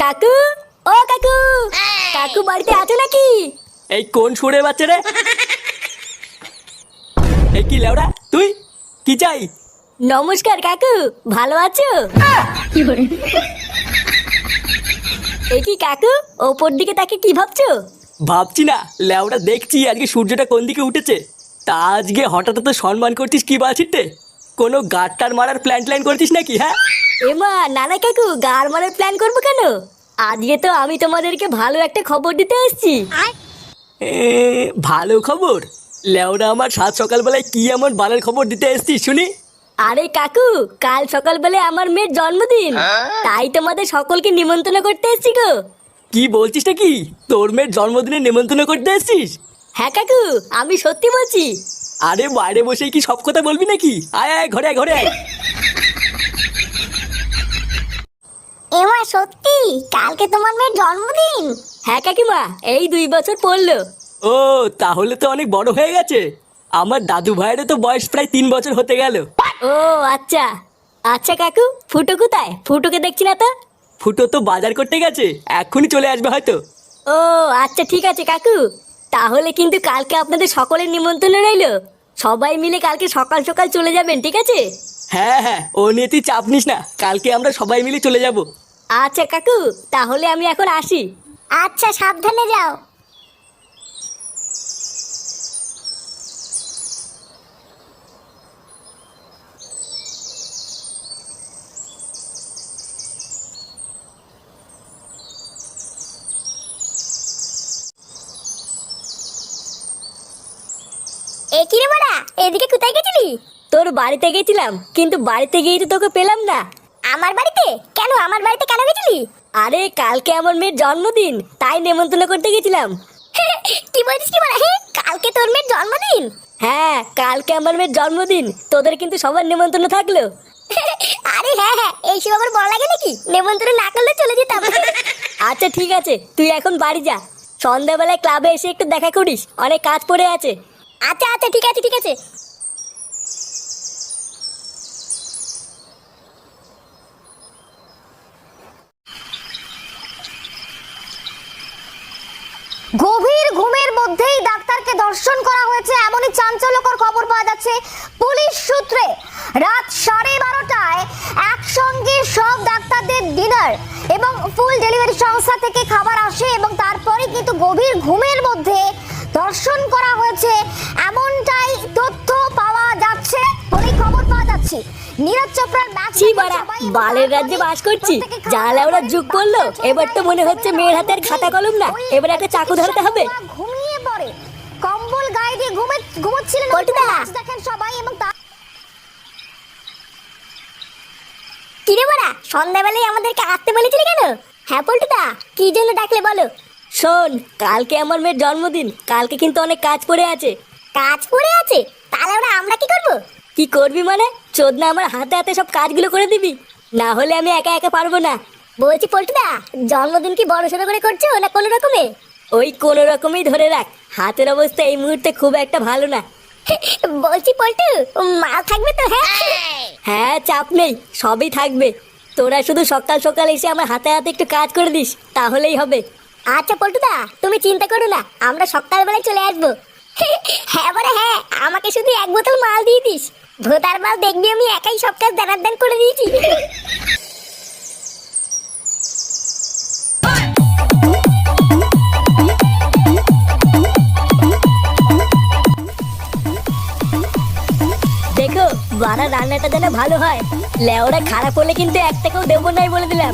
কাকু, ও কাকু, কাকু বাড়িতে আছো নাকি? এই কোন সুরে বাচ্চা রে? এই কি লেওড়া তুই? কি চাই? নমস্কার কাকু, ভালো আছো? এই কি কাকু, ওপর দিকে তাকে কি ভাবছো? ভাবছি না লেওড়া, দেখছি আজকে সূর্যটা কোন দিকে উঠেছে। তা আজকে হঠাৎ তো সম্মান করছিস কি বাছিতে? কোনো গাড়টার মারার প্ল্যান ট্ল্যান করছিস নাকি? হ্যাঁ এমা নানা কাকু, গার মারার প্ল্যান করবো কেন? আজকে তো আমি তোমাদেরকে ভালো একটা খবর দিতে এসেছি। ভালো খবর? লেওড়া, আমার সাত সকালবেলায় কি এমন বালের খবর দিতে এসছিস শুনি? আরে কাকু, কাল সকালবেলায় আমার মেয়ের জন্মদিন, তাই তোমাদের সকলকে নিমন্ত্রণ করতে এসেছি গো। কি বলছিস নাকি? তোর মেয়ের জন্মদিনে নেমন্তন্ন করতে এসছিস? হ্যাঁ কাকু, আমি সত্যি বলছি। আরে বাইরে বসে কি সব কথা বলবি নাকি? আয় আয়, ঘরে আয়, ঘরে আয়। এমা সত্যি কালকে তোমার মেয়ের জন্মদিন? হ্যাঁ কাকিমা, এই 2 বছর পড়লো। ও, তাহলে তো অনেক বড় হয়ে গেছে। আমার দাদু ভাইয়েরও তো বয়স প্রায় 3 বছর হতে গেল। ও আচ্ছা। আচ্ছা কাকু, ফুটো কোথায়? ফুটোকে দেখছি না তো। ফুটো তো বাজার করতে গেছে, এক্ষুনি চলে আসবে হয়তো। ও আচ্ছা, ঠিক আছে কাকু, তাহলে কিন্তু কালকে আপনাদের সকলের নিমন্ত্রণ রইলো। সবাই মিলে কালকে সকাল সকাল চলে যাবেন, ঠিক আছে? হ্যাঁ হ্যাঁ, ও নিয়ে তুই চাপ নিস না, কালকে আমরা সবাই মিলে চলে যাব। আচ্ছা কাকু, তাহলে আমি এখন আসি। আচ্ছা, সাবধানে যাও। এ কি রে বড়া, এদিকে কোথায় গেছিলি? তোর বাড়িতে গেছিলাম, কিন্তু বাড়িতে গিয়ে তো তোকে পেলাম না। আমার বাড়িতে কেন? আমার বাড়িতে কেন গেছিলি? আরে কালকে আমার মেয়ের জন্মদিন, তাই নেমন্তন্ন করতে গেছিলাম। কি বলছিস কি বড়া? কালকে তোর মেয়ের জন্মদিন? হ্যাঁ, কালকে আমার মেয়ের জন্মদিন, তোদের কিন্তু সবার নেমন্তন্ন থাকলো। আরে হ্যাঁ হ্যাঁ, এইসব আবার বলা লাগে নাকি? নেমন্তন্ন না করলে চলে যেতাম। আচ্ছা ঠিক আছে, তুই এখন বাড়ি যা। সন্ধ্যাবেলায় ক্লাবে এসে একটু দেখা করিস, অনেক কাজ পড়ে আছে। আচ্ছা আচ্ছা, ঠিক আছে ঠিক আছে। গভীর ঘুমের মধ্যেই ডাক্তারকে ধর্ষণ করা হয়েছে, এমনই চাঞ্চল্যকর খবর পাওয়া যাচ্ছে পুলিশ সূত্রে। রাত 12:30টায় একসঙ্গে সব ডাক্তারদের ডিনার এবং ফুল ডেলিভারি সংস্থা থেকে খাবার আসে এবং তারপরে কিন্তু গভীর ঘুমের মধ্যে ধর্ষণ করা হয়েছে, এমনটাই তথ্য পাওয়া যাচ্ছে বলে খবর পাওয়া যাচ্ছে। নীরজ চোপড়ার ম্যাচ বালের রাজ্যে বাস করছি, যাহলে ওরা যুগ করলো। এবার তো মনে হচ্ছে মেয়ের হাতের খাতা কলম না, এবার একটা চাকু ধরতে হবে। ঘুমিয়ে পড়ে, কম্বল গায়ে দিয়ে ঘুমোচ্ছিলেন। দেখেন সবাই এবং কিরে বড়া, সন্ধ্যাবেলায় আমাদেরকে আসতে বলেছিলি কেন? হ্যাঁ পল্টুদা, কি জন্য ডাকলে বলো? শোন, কালকে আমার মেয়ের জন্মদিন, কালকে কিন্তু অনেক কাজ পড়ে আছে। কাজ পড়ে আছে? তাহলে ওরা আমরা কি করব? কি করবি মানে? চোদনা আমার হাতে হাতে সব কাজগুলো করে দিবি, না হলে আমি একা একা পারবো না। বলছি পল্টুদা, জন্মদিন কি বড় সড়ো করে করছো না কোনো রকমে? ওই কোনো রকমেই ধরে রাখ, হাতের অবস্থা এই মুহূর্তে খুব একটা ভালো না। বলছি পল্টু, মাল থাকবে তো? হ্যাঁ, চাপ নেই, সবই থাকবে। তোরা শুধু সকাল সকাল এসে আমার হাতে হাতে একটু কাজ করে দিস, তাহলেই হবে। আচ্ছা পল্টুদা, তুমি চিন্তা করো না, আমরা সকালবেলায় চলে আসবো। হ্যাঁ বলে হ্যাঁ, আমাকে শুধু 1 বোতল মাল দিয়ে দিস। ভোতার মাল দেখবি আমি একাই সব কাজ দান করে দিয়েছি। দেখো বাড়া, রান্নাটা যেন ভালো হয়। লেওরা খারাপ হলে কিন্তু 1 টাকাও দেবো নাই বলে দিলাম।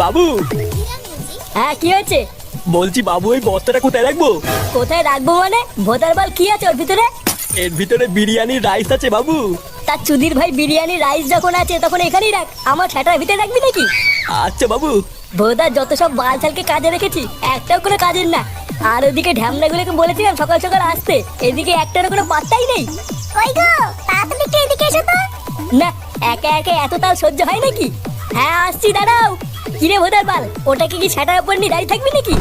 বাবু। হ্যাঁ কি হয়েছে? বলছি বাবু, ওই বস্তাটা কোথায় রাখবো? কোথায় রাখবো মানে? ভোতার বাল কি আছে ওর ভিতরে? এর ভিতরে বিরিয়ানি রাইস আছে বাবু। তার চুদির ভাই, বিরিয়ানি রাইস যখন আছে তখন এখানেই রাখ, আমার ছাটার ভিতরে রাখবি নাকি? আচ্ছা বাবু। ভোদার যত সব বাল ছালকে কাজে রেখেছি, একটাও কোনো কাজের না। আর ওদিকে ঢ্যামনাগুলোকে বলেছিলাম সকাল সকাল আসতে, এদিকে একটারও কোনো পাত্তাই নেই। ওই গো, তাড়াতাড়ি একটু এদিকে এসো তো। না, একা একা এত তাল সহ্য হয় নাকি? হ্যাঁ আসছি, দাঁড়াও। কিরে ভোদার বাল, ওটাকে কি ছাটার উপর নিয়ে দাঁড়িয়ে থাকবি নাকি?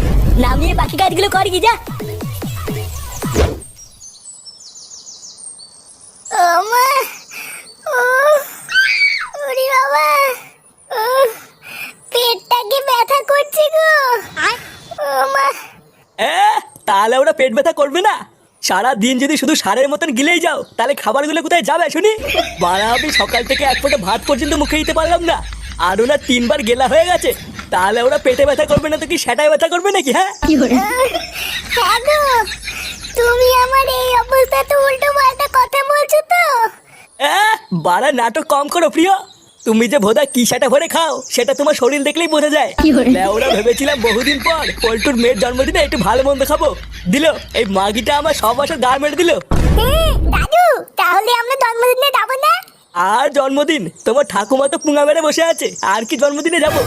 নামিয়ে বাকি কাজগুলো কর কি, যা। ব্যথা করবে না? সারা দিন যদি শুধু সারের মতন গিলেই যাও তাহলে খাবারগুলো কোথায় যাবে শুনি? বাড়া, আমি সকাল থেকে এক ফোঁটা ভাত পর্যন্ত মুখে দিতে পারলাম না, আরো না 3বার গেলা হয়ে গেছে। তাহলে ওরা পেটে ব্যথা করবে না তো কি সেটাই ব্যথা করবে নাকি? হ্যাঁ হ্যাঁ গো, তুমি আমার এই অবস্থা তো উল্টো পাল্টা কথা বলছো তো। বাড়া, নাটক কম করো প্রিয়। তুমি যে ভোদা কি সেটা ভরে খাও সেটা তোমার শরীর দেখলেই বোঝা যায়। ওরা ভেবেছিলাম বহুদিন পর পল্টুর মেয়ের জন্মদিনে একটু ভালো মন্দ খাবো, দিল এই মাগিটা আমার সব বছর গা মেরে দিল। দাদু, তাহলে আমরা জন্মদিনে যাবো না? আর জন্মদিন? তোমার ঠাকুমা তো পুঙা মেরে বসে আছে, আর কি জন্মদিনে যাবো?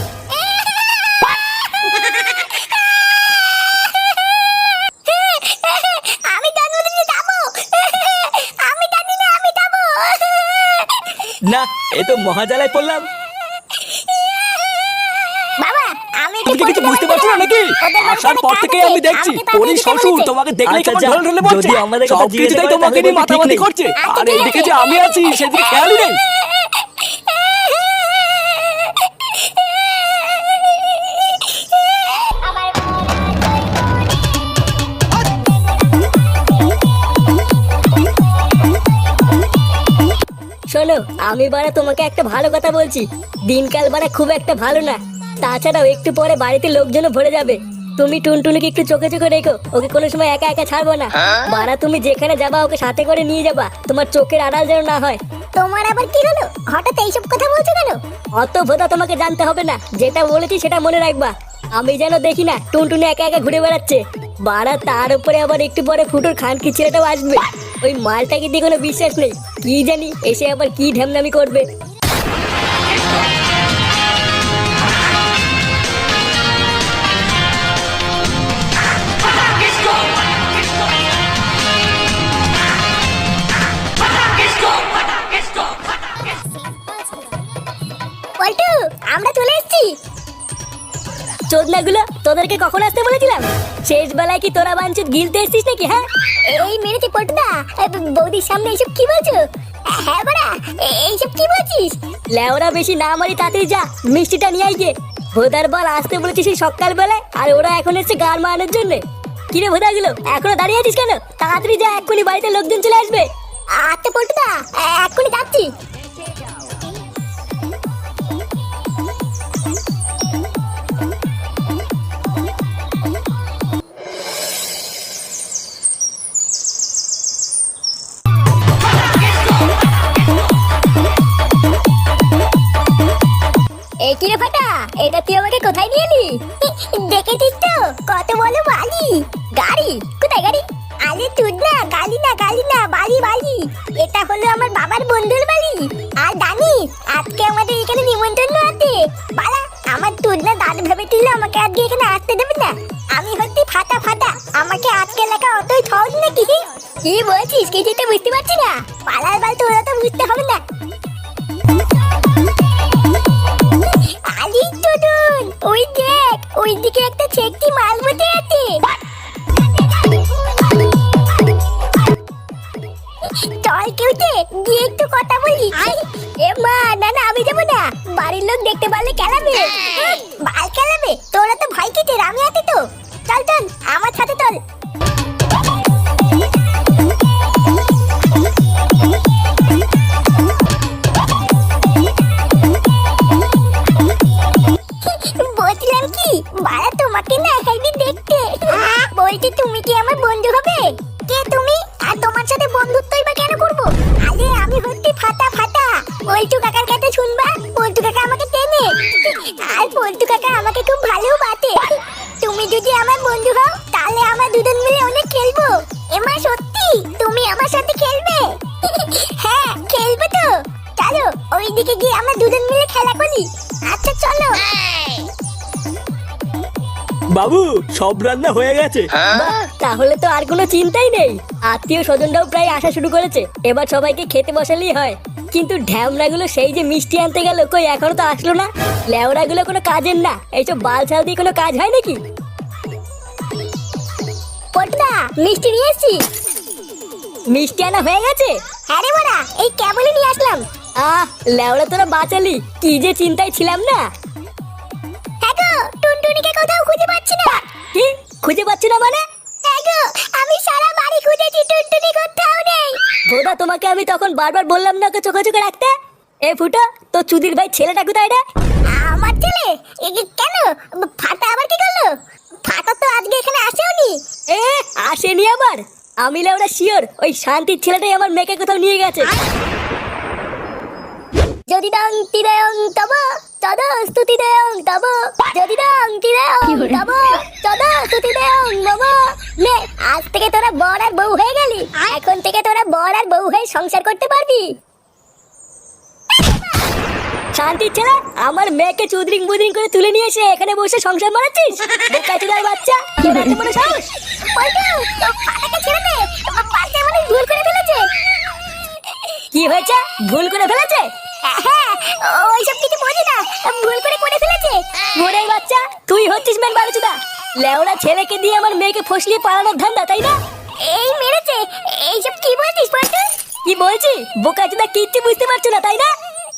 আমি জন্মদিনে যাবো, আমি জানি না, আমি যাবো। না, এ তো মহাজালায় পড়লাম। বাবা, আমি তুমি কি কিছু বুঝতে পারছো না নাকি? আসার পর থেকে আমি দেখছি ওরই শ্বশুর তোমাকে দেখলেই কেমন ঢলে ঢলে পড়ছে। যদি আমাদের কথা সব কিছুতেই তোমাকে নিয়ে মাতামাতি করছে, আর এইদিকে যে আমি আছি সেদিকে খেয়ালই নেই। শোনো, আমি বাড়া তোমাকে একটা ভালো কথা বলছি, দিনকাল বাড়া খুব একটা ভালো না। তাছাড়াও একটু পরে বাড়িতে লোকজনও ভরে যাবে। তুমি টুনটুনিকে একটু চোখে চোখে রেখো, ওকে কোনো সময় একা একা ছাড়বো না। বাড়া, তুমি যেখানে যাবা ওকে সাথে করে নিয়ে যাবা, তোমার চোখের আড়াল যেন না হয়। তোমার আবার কি হলো? হঠাৎ এইসব কথা বলছো কেন? অত ভোদা তোমাকে জানতে হবে না, যেটা বলেছি সেটা মনে রাখবা। আমি যেন দেখি না টুনটুনি একা একা ঘুরে বেড়াচ্ছে। বাড়া, তার উপরে আবার একটু পরে ফুটোর খানকি ছেলেটাও আসবে। ওই মালটাকে দিয়ে কোনো বিশ্বাস নেই, কি জানি এসে আবার কি ঢ্যামনামি করবে। পল্টু, আমরা চলে এসেছি। চোদনাগুলো, তোদেরকে কখন আসতে বলেছিলাম? শেষ বেলায় কি তোরা বাঞ্চুত গিলতে এসছিস নাকি? হ্যাঁ, এই মেরেছে পল্টুদা, বৌদির সামনে এইসব কি বলছো? হ্যাঁ বাড়া, এইসব কি বলছিস? লেওরা বেশি না মারি, তাতেই যা মিষ্টিটা নিয়ে আই গে। ভোদার বল আসতে বলেছিস সেই সকাল বেলায়, আর ওরা এখন এসছে গান মারানোর জন্য। কিরে ভোদাগুলো, এখনো দাঁড়িয়ে আছিস কেন? তাড়াতাড়ি যা, এক্ষুনি বাড়িতে লোকজন চলে আসবে। আচ্ছা পল্টুদা, এক্ষুনি যাচ্ছি। এই কিরে ফাটা, এটা তুই আমাকে কোথায় নিয়ে এলি? দেখেছিস তো কত বলো বালি। গাড়ি? কোথায় গাড়ি? আরে তুই না, গালি না, গালি না, বালি বালি। এটা হলো আমার বাবার বন্ধুর বাড়ি। আর জানি আজকে আমাদের এখানে নিমন্ত্রণ আছে। বালা, আমার তুই না দাদু ভেবেছিল আমাকে আজকে এখানে আসতে দেবে না। আমি হচ্ছি ফাটা ফাটা, আমাকে আজকে লেখা অতই সহজ নাকি? কি বলছিস? কিছুই তো বুঝতে পারছি না। পালার বাল তোরা তো বুঝতে হবে না। আলি টুডুন, ওই দেখ, ওই দিকে একটা ছেকটি মাল বসে আছে। চল কেউতে গিয়ে একটু কথা বলি। এ মা, না না, আমি যাবো না। বাড়ির লোক দেখতে পারলে কেলাবে। বাল কেলাবে? তোরা তো ভয় কিসের? আমি আছি তো। চল চল, আমার সাথে চল। বলছিলাম কি, বাড়া তোমাকে না হেভি দেখতে। বলছি তুমি কি আমার বন্ধু হবে? কে তুমি? আর তোমার সাথে বন্ধুত্বই বা কেন করবো? আরে আমি হচ্ছি ফাটা ফাটা। পল্টু কাকার কাছে শুনবা, পল্টু কাকা আমাকে চেনে। আর পল্টু কাকা আমাকে খুব ভালোবাসে। তুমি যদি আমার বন্ধু হও তাহলে আমরা দুজন মিলে অনেক খেলবো। এমা সত্যি তুমি আমার সাথে খেলবে? হ্যাঁ খেলবো তো। চলো ওইদিকে গিয়ে আমরা দুজন মিলে খেলা করি। আচ্ছা চলো। বাবু, সব রান্না হয়ে গেছে। বাহ, তাহলে তো আর কোনো চিন্তাই নেই। আত্মীয় স্বজনরাও প্রায় আসা শুরু করেছে, এবার সবাইকে খেতে বসালেই হয়। কিন্তু ঢ্যামরাগুলো সেই যে মিষ্টি আনতে গেল, কই এখনো তো আসলো না। লেওড়াগুলো কোনো কাজের না, এইসব বাল ছাল দিয়ে কোনো কাজ হয় নাকি? পটনা, মিষ্টি নিয়ে এসছি। মিষ্টি আনা হয়ে গেছে? হ্যাঁ রে বড়া, এই কেবলই নিয়ে আসলাম। লেওড়া তোরা বাঁচালি, কি যে চিন্তায় ছিলাম না। হ্যাঁ গো, টুনটুনিকে কোথাও খুঁজে পাচ্ছি না। কি খুঁজে পাচ্ছি না মানে? হ্যাঁ গো, গো, আমি সারা বাড়ি খুঁজেছি, টুনটুনি কোথাও নেই। ভোদা, তোমাকে আমি তখন বারবার বললাম না ওকে চোখে চোখে রাখতে। এ ফুটো, তো চুদির ভাই ছেলেটা কোথায় রে? আমার ছেলে? কেন? ফাটা আবার কি করলো? ফাটা তো আজকে এখানে আসেওনি। এ আসেনি আবার? আমি লেওরা শিওর ওই শান্তির ছেলেটাই আমার মেয়েকে কোথাও নিয়ে গেছে। যদি দং তিদং তব তদ স্তুতি দেং তব, যদি দং তিদং তব তদ স্তুতি দেং মম। নে, আজ থেকে তোরা বর আর বউ হয়ে গেলি। এখন থেকে তোরা বর আর বউ হয়ে সংসার করতে পারবি। শান্তির ছেলে, আমার মেয়েকে চুদরিং বুদরিং করে তুলে নিয়ে এসে এখানে বসে সংসার মারাচ্ছিস? বোকাচোদার বাচ্চা, তোর এত বড় সাহস! পল্টু, ফাটাকে ছেড়ে দে, বাচ্চা মানে ভুল করে ফেলেছে। কি হয়েছে? ভুল করে ফেলেছে? হ্যাঁ, ওইসব কিছু বোঝে না, ভুল করে ফেলেছে। মোরের বাচ্চা, তুই হচ্ছিস মেন বালুচুদা। লেওড়া ছেলেকে দিয়ে আমার মেয়েকে ফসলিয়ে পালানোর ধান্দা, তাই না? এই মেরেছে। এইসব কি বলছিস পল্টু? কি বলছি? বোকাচোদা কিচ্ছু বুঝতে পারছো না, তাই না?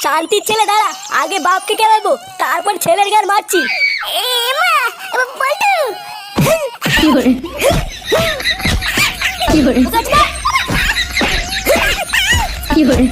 শান্তির ছেলে, দাঁড়া, আগে বাপকে কেলাবো, তারপর ছেলের গান মারছি। এ মা, পল্টু! কি করে? কি করে? কি করে?